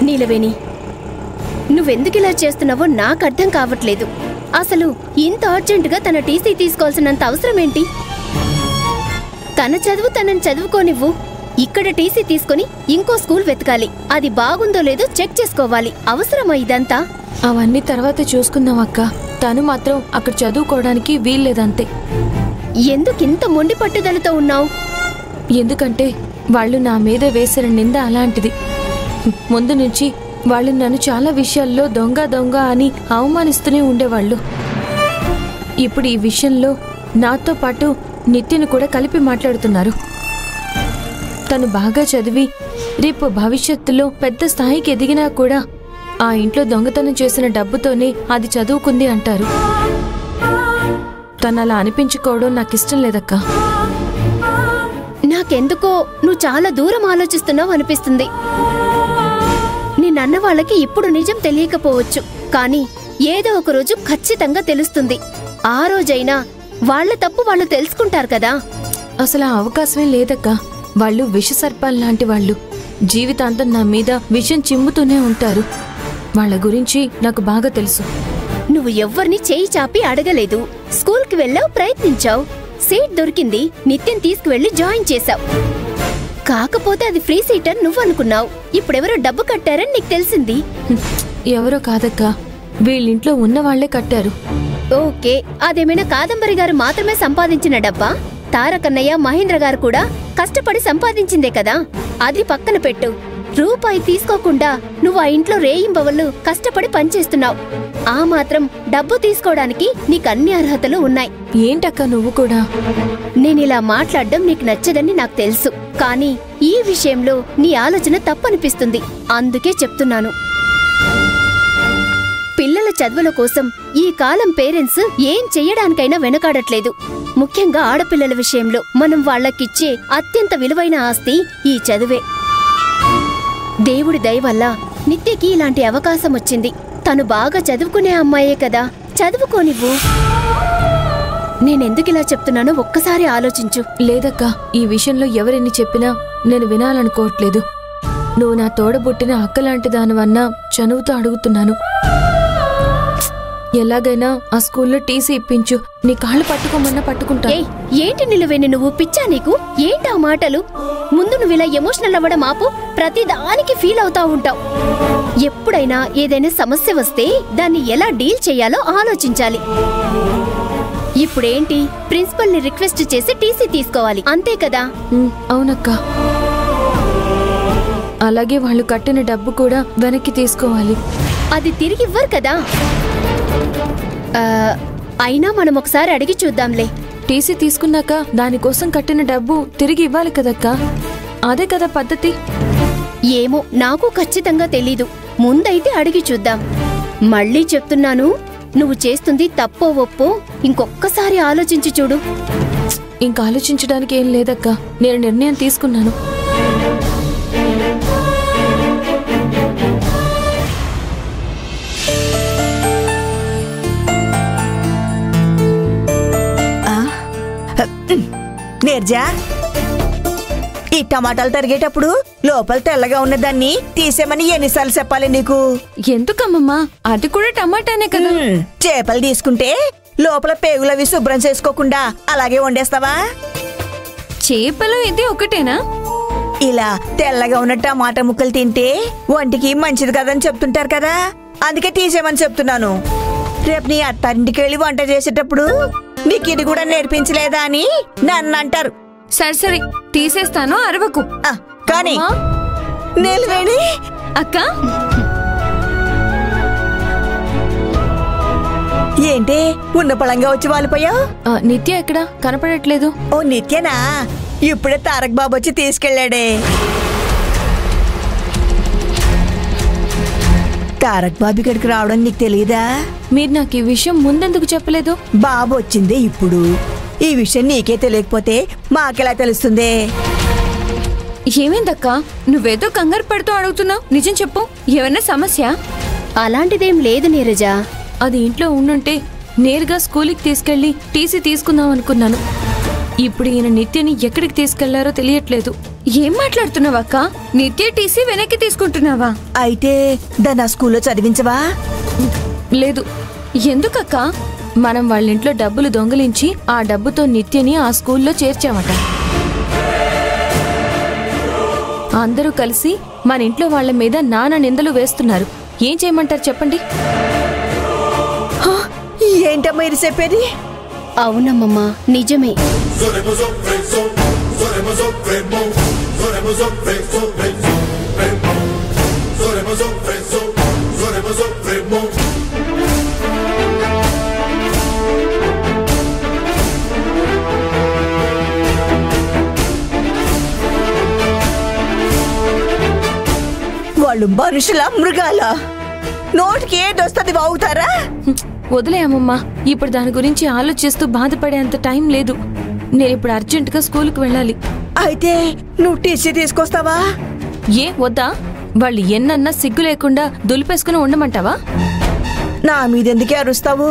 నీలవేణి, నువ్వెందుకిలా చేస్తున్నావో నాకు అర్థం కావట్లేదు. అసలు ఇంత అర్జెంటుగా తన టీసీ తీసుకోవాల్సినంత అవసరం ఏంటి? తన చదువు తనని చదువుకోనివ్వు. ఇక్కడ టీసీ తీసుకుని ఇంకో స్కూల్ వెతకాలి. అది బాగుందో లేదో చెక్ చేసుకోవాలి. అవసరమా ఇదంతా? అవన్నీ తర్వాత చూసుకుందాం అక్క. తను మాత్రం అక్కడ చదువుకోవడానికి వీల్లేదంతే. ఎందుకింత మొండి పట్టుదలతో ఉన్నావు? ఎందుకంటే వాళ్ళు నా మీద వేసిన నింద అలాంటిది. ముందు నుంచి వాళ్ళు నన్ను చాలా విషయాల్లో దొంగ దొంగ అని అవమానిస్తూనే ఉండేవాళ్ళు. ఇప్పుడు ఈ విషయంలో నాతో పాటు నిత్యను కూడా కలిపి మాట్లాడుతున్నారు. తను బాగా చదివి రేపు భవిష్యత్తులో పెద్ద స్థాయికి ఎదిగినా కూడా ఆ ఇంట్లో దొంగతనం చేసిన డబ్బుతోనే అది చదువుకుంది అంటారు. తను అలా అనిపించుకోవడం నాకిష్టం లేదక్కా. నాకెందుకో నువ్వు చాలా దూరం ఆలోచిస్తున్నావు అనిపిస్తుంది. నిన్నన్న వాళ్ళకి ఇప్పుడు నిజం తెలియకపోవచ్చు, కానీ ఏదో ఒక రోజు ఖచ్చితంగా తెలుస్తుంది. ఆ రోజైనా వాళ్ళ తప్పు వాళ్ళు తెలుసుకుంటారు కదా. అసలు ఆ అవకాశమే లేదక్కా. వాళ్ళు విషసర్పాల్లాంటి వాళ్ళు. జీవితాంతం నా మీద విషం చిమ్ముతూనే ఉంటారు. వాళ్ళ గురించి నాకు బాగా తెలుసు. నువ్వు ఎవ్వరిని చేయి చాపి అడగలేదు. స్కూల్కి వెళ్ళావు, ప్రయత్నించావు, సీట్ దొరికింది, నిత్యం తీసుకువెళ్లి జాయిన్ చేశావు. కాకపోతే అది ఫ్రీ సీట్ అని నువ్వు అనుకున్నావు. ఇప్పుడెవరో డబ్బు కట్టారని నీకు తెలిసింది. ఎవరో కాదక్కా, వీళ్ళింట్లో ఉన్నవాళ్లే కట్టారు. ఓకే, అదేమైనా కాదంబరి గారు మాత్రమే సంపాదించిన డబ్బా? తారకన్నయ్య, మహేంద్ర గారు కూడా కష్టపడి సంపాదించిందే కదా. అది పక్కన పెట్టు. రూపాయి తీసుకోకుండా నువ్వు ఆ ఇంట్లో రేయింబవళ్ళు కష్టపడి పనిచేస్తున్నావు. ఆ మాత్రం డబ్బు తీసుకోవడానికి నీకన్ని అర్హతలు ఉన్నాయి. ఏంటక్కా నువ్వు కూడా? నేనిలా మాట్లాడడం నీకు నచ్చదని నాకు తెలుసు, కానీ ఈ విషయంలో నీ ఆలోచన తప్పనిపిస్తుంది. అందుకే చెప్తున్నాను. పిల్లల చదువుల కోసం ఈ కాలం పేరెంట్స్ ఏం చెయ్యడానికైనా వెనకాడట్లేదు. ముఖ్యంగా ఆడపిల్లల విషయంలో మనం వాళ్లకిచ్చే అత్యంత విలువైన ఆస్తి ఈ చదువే. దేవుడి దయ వల్ల నిత్యకి ఇలాంటి అవకాశం వచ్చింది. తను బాగా చదువుకునే అమ్మాయే కదా, చదువుకోనివ్వు. నేనెందుకిలా చెప్తున్నానో ఒక్కసారి ఆలోచించు. లేదక్కా, ఈ విషయంలో ఎవరెన్ని చెప్పినా నేను వినాలనుకోవట్లేదు. నువ్వు నా తోడబుట్టిన అక్కలాంటి దానివన్నా చనువుతో అడుగుతున్నాను. ఎలాగైనా ఆ స్కూల్లో టీసీ ఇప్పించు. నీ కాళ్ళు పట్టుకోమన్నా పట్టుకుంటా. ఏంటి నిలువేని, నువ్వు పిచ్చా నీకు? ఏంటా మాటలు? ముందు నువ్వు ఇలా ఎమోషనల్ అవ్వడం ఆపు. ప్రతిదానికి ఫీల్ అవుతా ఉంటావు. ఎప్పుడైనా ఏదైనా సమస్య వస్తే దాన్ని ఎలా డీల్ చేయాలో ఆలోచించాలి. ఇప్పుడేంటి, ప్రిన్సిపల్ ని రిక్వెస్ట్ చేసి టీసీ తీసుకోవాలి, అంతే కదా? అవునక్క. అలాగే వాళ్ళు కట్టిన డబ్బు కూడా వెనక్కి తీసుకోవాలి. అది తిరిగివ్వరు కదా. అయినా మనం ఒకసారి అడిగి చూద్దాంలే. టీసీ తీసుకున్నాక దానికోసం కట్టిన డబ్బు తిరిగి ఇవ్వాలి కదక్కా. అదే కదా పద్ధతి. ఏమో, నాకు ఖచ్చితంగా తెలీదు. ముందైతే అడిగి చూద్దాం. మళ్ళీ చెప్తున్నాను, నువ్వు చేస్తుంది తప్పో ఒప్పో ఇంకొక్కసారి ఆలోచించి చూడు. ఇంకా ఆలోచించడానికి ఏం లేదక్కా, నేను నిర్ణయం తీసుకున్నాను. నేర్జా, ఈ టమాటాలు తరిగేటప్పుడు లోపల తెల్లగా ఉన్నదాన్ని తీసేమని ఎన్నిసార్లు చెప్పాలి నీకు? ఎందుకమ్మమ్మా, అది కూడా టమాటానే కదా. చేపలు తీసుకుంటే లోపల పేగులవి శుభ్రం చేసుకోకుండా అలాగే వండేస్తావా? చేపలు ఇది ఒకటేనా? ఇలా తెల్లగా ఉన్న టమాటా ముక్కలు తింటే ఒంటికి మంచిది కదని చెప్తుంటారు కదా, అందుకే తీసేమని చెప్తున్నాను. రేపు నీ అత్తారింటికి వెళ్ళి వంట చేసేటప్పుడు నీకు ఇది కూడా నేర్పించలేదా అని నన్ను అంటారు. సరే సరే, తీసేస్తాను, అరవకు. కానీ నిలవేణి అక్క, ఏంటి ఉన్న పళంగా వచ్చి వాలిపోయావు? నిత్య ఎక్కడా కనపడట్లేదు. ఓ నిత్యనా? ఇప్పుడే తారక్ బాబు వచ్చి తీసుకెళ్లాడే. తారక్ బాబు ఇక్కడికి రావడం నీకు తెలియదా? మీరు నాకు ఈ విషయం ముందెందుకు చెప్పలేదు? బాబు వచ్చిందే ఇప్పుడు. ఈ విషయం నీకే తెలియకపోతే మాకెలా తెలుస్తుంది? ఏమైందక్కా, నువ్వేదో కంగారు పడుతూ అడుగుతున్నావు. నిజం చెప్పు, ఏమైనా సమస్య? అలాంటిదేం లేదు నీరజా. అది ఇంట్లో ఉండుంటే నేరుగా స్కూల్కి తీసుకెళ్లి టీసీ తీసుకుందాం అనుకున్నాను. ఇప్పుడు ఈయన నిత్యని ఎక్కడికి తీసుకెళ్లారో తెలియట్లేదు. ఏం మాట్లాడుతున్నావక్క? నిత్య టీసీ వెనక్కి తీసుకుంటున్నావా? అయితే దాన్ని ఆ స్కూల్లో చదివించవా? లేదు. ఎందుకక్క? మనం వాళ్ళ ఇంట్లో డబ్బులు దొంగిలించి ఆ డబ్బుతో నిత్యని ఆ స్కూల్లో చేర్చామట. అందరూ కలిసి మన ఇంట్లో వాళ్ళ మీద నానా నిందలు వేస్తున్నారు. ఏం చేయమంటారు చెప్పండి? ఏంటమ్మా ఇది చెప్పేది? అవునమ్మమ్మా, నిజమే. వాళ్ళు మనుషుల మృగాల? నోటికి ఏదొస్తుంది వాగుతారా? వదిలేయమ్మమ్మా, ఇప్పుడు దాని గురించి ఆలోచిస్తూ బాధపడేంత టైం లేదు. నేను ఇప్పుడు అర్జెంటుగా స్కూల్కి వెళ్ళాలి. అయితే నువ్వు టీసీ తీసుకొస్తావా? ఏ వద్దా? వాళ్ళు ఎన్నన్నా సిగ్గు లేకుండా దులిపేసుకుని ఉండమంటావా? నా మీదెందుకే అరుస్తావు?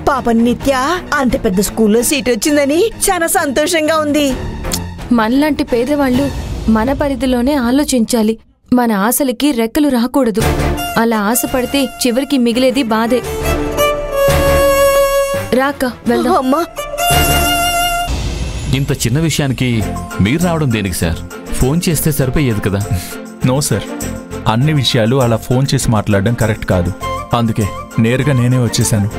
పాప నిత్య అంత పెద్ద స్కూల్లో సీట్ వచ్చిందని చాలా సంతోషంగా ఉంది. మనలాంటి పేదవాళ్ళు మన పరిధిలోనే ఆలోచించాలి. మన ఆశలకి రెక్కలు రాకూడదు. అలా ఆశపడితే చివరికి మిగిలేది బాధే. రాక వెళ్దాం. అమ్మా, ఇంత చిన్న విషయానికి మీరు రావడం దేనికి సార్? ఫోన్ చేస్తే సరిపోయేది కదా. నో సార్, అన్ని విషయాలు అలా ఫోన్ చేసి మాట్లాడడం కరెక్ట్ కాదు. అందుకే నేరుగా నేనే వచ్చేసాను.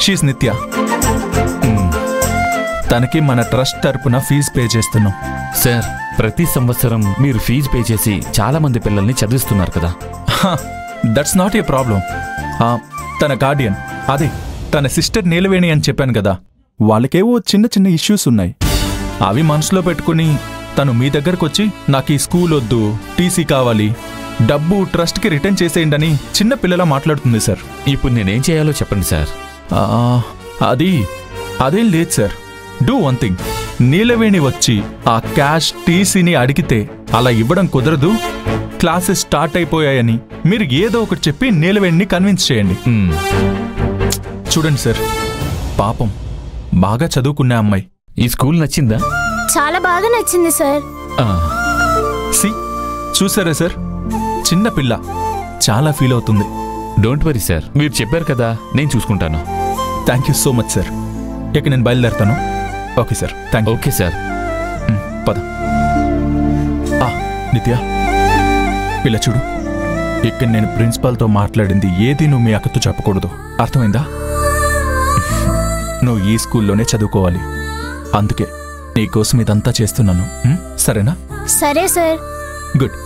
షీస్ నిత్య. తనకి మన ట్రస్ట్ తరపున ఫీజు పే చేస్తున్నాం. సార్, ప్రతి సంవత్సరం మీరు ఫీజు పే చేసి చాలా మంది పిల్లల్ని చదివిస్తున్నారు కదా. That's not a problem. తన గార్డియన్, అదే తన సిస్టర్ నీలవేణి అని చెప్పాను కదా, వాళ్ళకేవో చిన్న చిన్న ఇష్యూస్ ఉన్నాయి. అవి మనసులో పెట్టుకుని తను మీ దగ్గరకొచ్చి నాకు ఈ స్కూల్ వద్దు, టీసీ కావాలి, డబ్బు ట్రస్ట్కి రిటర్న్ చేసేయండి చిన్న పిల్లలా మాట్లాడుతుంది సార్. ఇప్పుడు నేనేం చేయాలో చెప్పండి సార్. అదేం లేదు sir. Do one thing. Neelaveni వచ్చి ఆ క్యాష్ టీసీని అడిగితే అలా ఇవ్వడం కుదరదు, క్లాసెస్ స్టార్ట్ అయిపోయాయని మీరు ఏదో ఒకటి చెప్పి నీలవేణిని కన్విన్స్ చేయండి. చూడండి సార్, పాపం బాగా చదువుకునే అమ్మాయి. ఈ స్కూల్ నచ్చిందా? చాలా బాగా నచ్చింది సార్. సి చూసారా సార్, చిన్న పిల్ల చాలా ఫీల్ అవుతుంది. డోంట్ వరీ సార్, మీరు చెప్పారు కదా, నేను చూసుకుంటాను. Thank you so much sir. ఇక నేను బయలుదేరుతాను. Okay sir, thank you. Okay sir. పద. నిత్య, ఇలా చూడు, ఇక్కడ నేను ప్రిన్సిపాల్తో మాట్లాడింది ఏది నువ్వు మీ అక్కతో చెప్పకూడదు, అర్థమైందా? నువ్వు ఈ స్కూల్లోనే చదువుకోవాలి. అందుకే నీకోసం ఇదంతా చేస్తున్నాను. సరేనా? సరే సార్. గుడ్.